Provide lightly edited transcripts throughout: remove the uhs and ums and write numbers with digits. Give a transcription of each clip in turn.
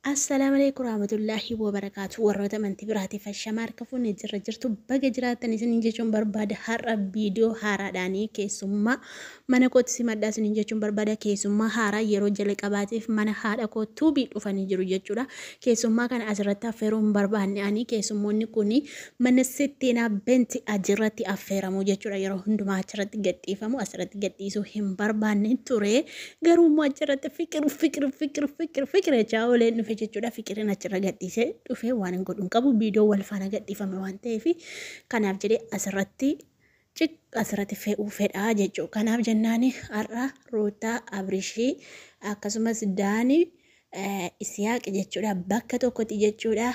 Assalamualaikum warahmatullahi wabarakatuh. Warroota amantii biraatii fashamaa harka fuunee jirra jirtu baga jiraatan isin jechuun barbaada. Har'a viidiyoo haaraadhaanii keessummaa mana kootti simadhaa isin jechuun barbaada. Keessummaa haaraa yeroo jalqabaatiif mana haadha koo tuubii dhufanii jiru jechuudha. Keessummaa kana asirratti affeeruun barbaanne ani keessummoonni kuni mana sittiinaa benti ajirratti affeeramu jechuudha. Yeroo hundumaa achirratti gadhiifamu asirratti gadhiisuu hin barbaanne ture. Garuu immoo achirratti fikir jechaa ooleen dhufe jechuudha. Fikirin achirra gadhiisee dhufe waan hin godhuun qabu viidiyoo wal faana gadhiifame waan ta'eef kanaaf jedhee asirratti fe'uu fedhaa jechuudha. Kanaaf jennaani har'a Ruutaa Abrishii akkasumas Daanii Isiyaaq jechuudha bakka tokkotti jechuudha.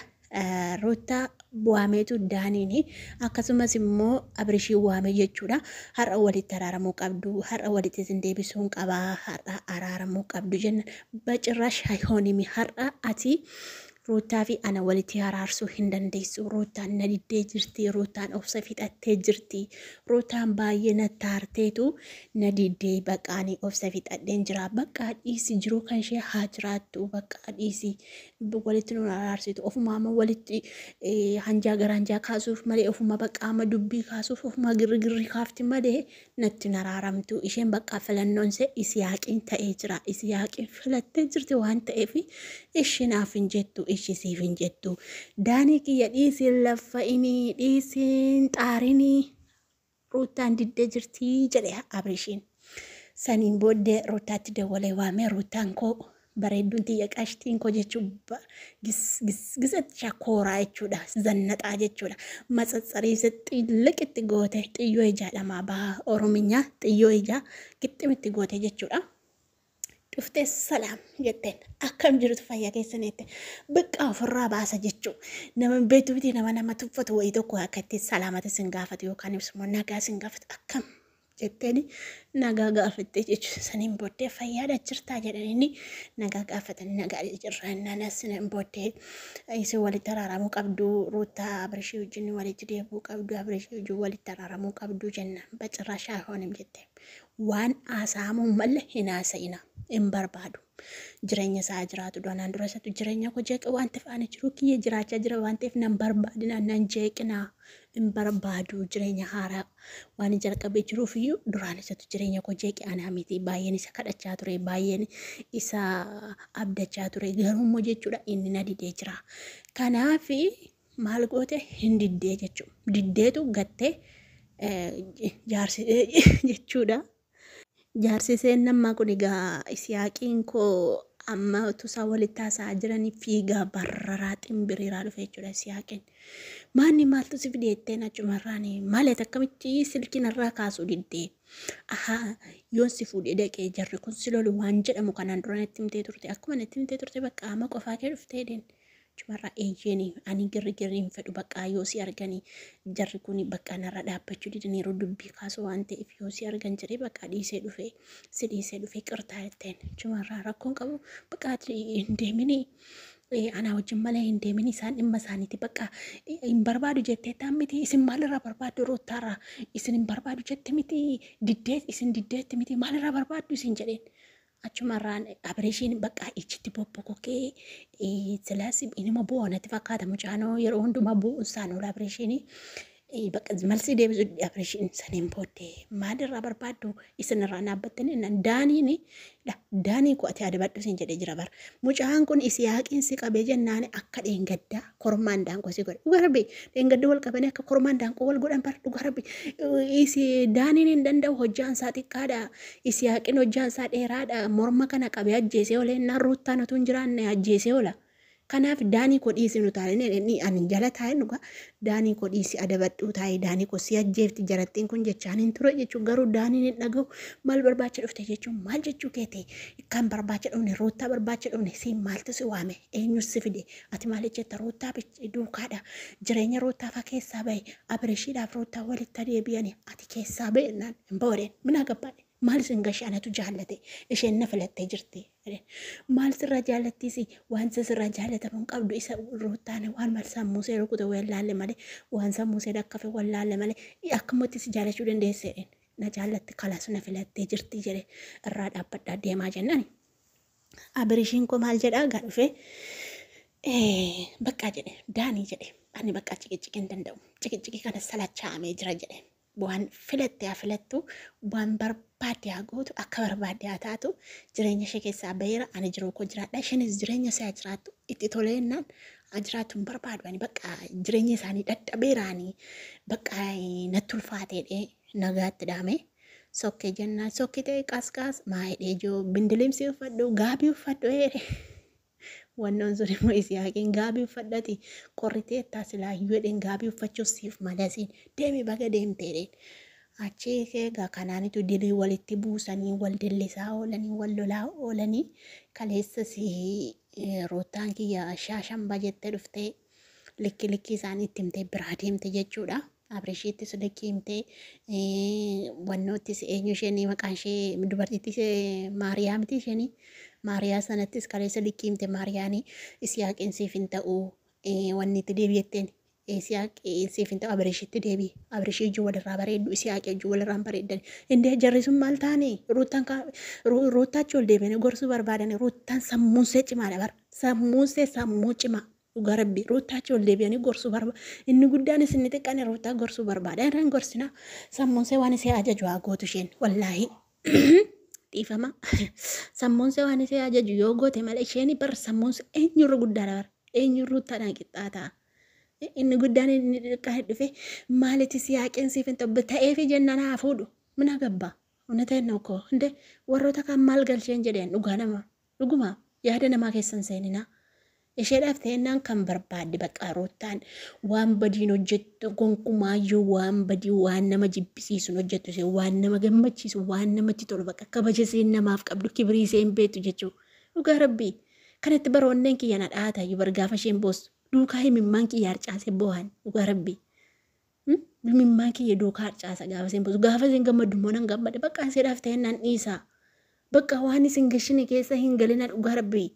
Ruutaa waameetu Daaniini akkasumas immoo Abrishii waamee jechuudha. Har'a walitti araaramuu qabdu, har'a walitti isin deebisuun qabaa, har'a araaramuu qabdu jenna. Bacirrash hayoonimi har'a ati Ruutaa fi ana walitti araarsuu hin dandeessu. Ruutaan na diddee jirti, Ruutaan obsa fixattee jirti, Ruutaan baay'ee na taarteetu na diddee baqaanii obsa fixadheen jira. Bakka dhiisi jiru kan ishee haa jiraattu, bakka dhiisi walitti nu araarsitu. Ofuma amma walitti hanjaa garanjaa kaasuuf malee, ofuma bakka amma dubbii kaasuuf, ofuma girgirri kaafti malee natti naraaramtu. Isheen bakka filannoonse Isiyaaqiin ta'ee jira. Isiyaaqiin filattee jirti waan ta'eef ishinaaf hin jettu. Ishisiif hin jettu. Daanii kiyya dhiisiin laffa inni dhiisiin xaarinii Ruutaan diddee jirti jedhe Abrishiin. Saniin booddee Ruutaatti dawwalee waamee Ruutaan koo bareedduun xiyya qashtiin koo jechuun gisatti shakooraa jechuudha. Zannaxaa jechuudha. Matsatsariisa xilliqitti goote xiyyoo ijaadhamaa baha Oromiyaa xiyyoo ijaa qixximitti goote jechuudha. Dhuftee salaam jetteen akkam jirtu fayyaa keessanitti bakka ofirraa baasa jechuun nama beektu biti nama tuffatu wayii tokko akka itti salaamata sin gaafatu yookaan ibsuma nagaa sin gaafatu akkam jetteen nagaa gaafatte jechuun saniin booddee fayyaadha jirtaa jedhanii nagaa gaafatan nagaa jirra nanas saniin booddee isin walitti araaramuu qabdu Ruutaa Abrishii wajjin walitti deebuu qabdu Abrishii wajjin walitti araaramuu qabdu jenna bacirraa shaahoon jette waan haasa'amuun malee hin haasa'ina. In barbaadu jireenya isaa jiraatu doonaan dura isaatu jireenya koo jeeqa waan ta'eef ani jiru kiyya jiraachaa jira waan ta'eef nan barbaadina nan jeeqina in barbaadu jireenya haaraa waan jalqabee jiruuf iyyuu duraan isaatu jireenya koo jeeqe anaa miti baay'een isa kadhachaa ture baay'een isa abdachaa ture garuu immoo jechuudha inni na didee jira kanaaf maal goote hin diddee jechuudha diddeetu gattee jaarsi jechuudha. Jaarsiseen nama kun egaa Isiyaaqiin koo amma tusaa walitti haasa'aa jiranii fiigaa barraraa ximbiriiraa dhufe jechuudha Isiyaaqiin. Maanni maaltu si fideetteen achumarraanii maaliif akkamitti silkiinarraa kaasuu diddee? Yoon si fuudhee dhaqee jarri kun si lolu waan jedhamu kanaan dura natti himtee turte akkuma natti himtee turte bakka amma qofaa kee dhuftee deemte. Chumarraa eeyyanii ani girri hin fedhu bakka yoo si arganii jarri kun bakka narra dhaabbachuu didanii yeroo dubbii kaasuu waan ta'eef yoo si argan jedhee bakka dhiisee dhufe qirtaa jetteen chumarraa rakkoon qabu bakka hin deeminii anaa wajjin malee hin deeminii isaan dhimma isaaniiti bakka hin barbaadu jettee taan miti isin maalirraa barbaaddu Ruutaarraa isin hin barbaadu jette miti isin diddeetti miti maalirraa barbaaddu isin jedheen. Achumarraan Abrishiin bakka ichitti bobbokokee silaas inuma bu'oonatti fakkaata mucaanoo yeroo hundumaa bu'uunsaan oola Abrishiin bakka malsii deebisu Abrishiin saniin booddee maalirraa barbaaddu isinirraa dhaabbattanii Daanii koo ati adabadhu sin jedhee jira bara mucaan kun Isiyaaqiin si qabee jennaan akka dheengaddaa kormaan daanqoo si godhe dhugarabbi dheengaddaa wal qabanii akka kormaan daanqoo wal godhan bara dhugarabbi Daaniin hin danda'u hojjaan isaa xiqqaadha Isiyaaqiin hojjaan isaa dheeraadha morma kana qabee ajjeesee oola innaan Ruutaan utuu hin jiraanne ajjeesee oola. Kanaaf Daanii koo dhiisi nu taa'ee ani jala taa'ee dhugaa Daanii koo dhiisi adabadhuu taa'ee Daanii koo si ajjeefti jarattiin kun jechaan hin ture jechuun garuu Daaniin hin dhaga'u maal barbaacha dhufte jechuun maal jechuu keete kan barbaacha dhufne Ruutaa barbaacha dhufne si maaltu si waame eenyu si fide ati maal jetta Ruutaa duukaadha jireenya Ruutaa fa keessaa bahe Abrishiidhaaf Ruutaa walitti deebi'anii ati keessaa bahe naan hin boodeen mina gabbaadhe. Maal sin gashaanatu jaallate isheen na filattee jirti maal sirra jaallattiisi waan sirra jaallatamuun qabdu isa Ruutaan waan mal sammuusee rukute wallaalle malee waan sammuusee dakkafe wallaalle malee akkamitti si jaallachuu dandeesse na jaallatti kalaas na filattee jirti jedhe irraa dhaabbadhaa deemaa jennaan Abrishiin koo maal jedhaa gaa dhufe bakka jedhe daanii jedhe ani bakka ciqinciqii hin danda'u ciqinciqii kana salachaa'amee jira jedhe waan filatte haa filattu waan barbaadde haa gootu akka barbaadde haa taatu jireenya ishee keessaa baheera ani jiruu koo jiraadha isheenis jireenya isaa jiraattu itti toleennaan ajiraatu hin barbaadu ani bakka jireenya isaanii dadhabeeraanii bakka natti ulfaateedhe nagaatti dhaame sokkee jennaan sokkee ta'e qaasqaas maayidhee joo bindilimsii uffadhu gaabii uffadhu wannan zuri mo Isiyaaqiin gaabii uffadhati qorritee taasilaayyuu jedheen gaabii uffachuuf siif malasiin deemi baga deemteedheen achii egaa kanaanitu dilii walitti buusanii wal dillisaa oolanii wal lolaa oolanii kaleessas rootaan kiyya shaashan bajettee dhuftee likki isaanii itti himtee biraa deemte jechuudha. Abrishiittis likki himtee wannoottis eenyu isheenii maqaan ishee dubartittis Maariyaamiti isheenii Maariyaa sanattis kaleessa likki himte Maariyaanii Isiyaaqiin siif hin ta'u wanni itti deebi'etteen Isiyaaqii siif hin ta'u Abrishiitti deebi'e Abrishii ijuu walirraa bareeddu Isiyaaqii ijuu walirraa bareeddan indee jarri sun maal taane ruuttaachi ol deebi'anii gorsuu barbaadan ruuttaan sammuunsee cimaadha bara sammuunsee sammuu cimaa. Garabbi ruuttaachi ol deebi'anii gorsuu barbaada. Inni guddaanis inni xiqqaan ruuttaa gorsuu barbaada. Irraan gorsina sammuunsee waan isee ajaju haa gootu isheen wallaahi dhiifama. Sammuunsee waan isee ajaju yoo goote malee isheen bar sammuunsee eenyurra guddaadha bara eenyurra ruuttaadhaan qixxaataa. Inni guddaan inni xiqqaan dhufe maalitti Isiyaaqeen siif hin ta'u ta'eefi jennaan haa fuudhu mina gabbaa. Unateen nokoo inde warroota kan maal galcheen jedheen dhugaa nama dhuguma yaada namaa keessan seenina. Isheedhaaf ta'ennaan kan barbaadde bakka ruuttaan waan badiin hojjettu gonkumaayyuu waan badii waan nama jibbisiisu hojjettu ishee waan nama gammachiisu waan namatti tolu bakka kabaja isheen namaaf qabdu kibrii isheen beektu jechuudha. Dhugaa rabbii kanatti baroonneen kiyya na dhaatayyuu bargaafa isheen boostu duukaa himimmaan kiyya harcaasee boohan dhugaa rabbii. Himimmaan kiyya duukaa harcaasa gaafa isheen boostu gaafa isheen gammadummoo nan gammade bakka isheedhaaf ta'ennaan dhiisaa bakka waan isin gashini keessa hin galina dhugaa rabbii.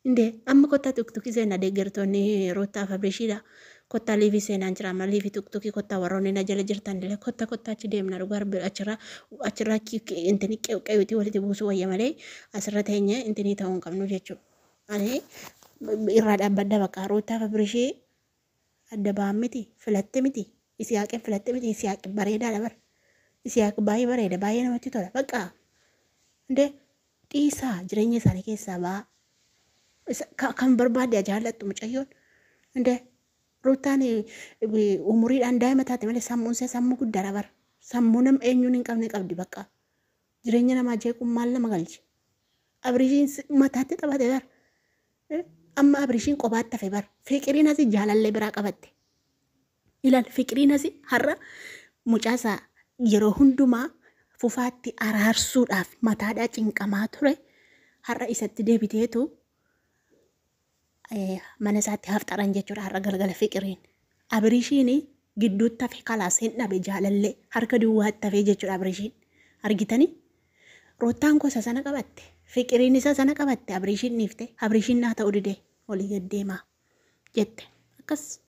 Inde amma kotta tuktuki seenaa deeggartoonni roottaaf Abrishiidha. Kotta liifi seenaan jira amma liifi tuktuki kotta warroonni na jala jirtan illee kotta achi deemna dhugaa rabbii achirraa intini qeewwitii walitti buusu wayya malee asirra teenye intini ta'uu hin qabnu jechuudha. Ani irraa dhaabbadda bakka roottaaf Abrishii adda ba'an miti filatte miti Isiyaaqeen filatte miti Isiyaaqeen bareedaadha bara Isiyaaq baay'ee bareeda baay'ee namatti tola bakka inde dhiisaa jireenya isaanii keessaa ba'a. Kan barbaade jaallattu mucayyoon inde ruutaan umuriidhaan daa'ima taate malee sammuunsee sammuu guddaadha bara sammuu nama eenyuun hin qabne qabdi bakka jireenya namaa jeequun maal nama galchi Abrishiin mataatti taphate bara amma Abrishiin qobaatti hafe bara fiqiriin asii jaalallee biraa qabatte ilaal fiqiriin asii har'a mucaasaa yeroo hundumaa fufaatti araarsuudhaaf mataadhaa cinqamaa ture har'a isatti deebiteetu mana isaatti hafxaran jechuudha har'a galgala fiqiriin Abrishiin gidduutti hafe kalaas hin dhabe jaalallee harka duwwaatti hafe jechuudha Abrishiin argitanii roottaan gosa sana qabatte fiqiriin isa sana qabatte Abrishiin niifte Abrishiin naa ta'u didee olii gaddeemaa jette akkas.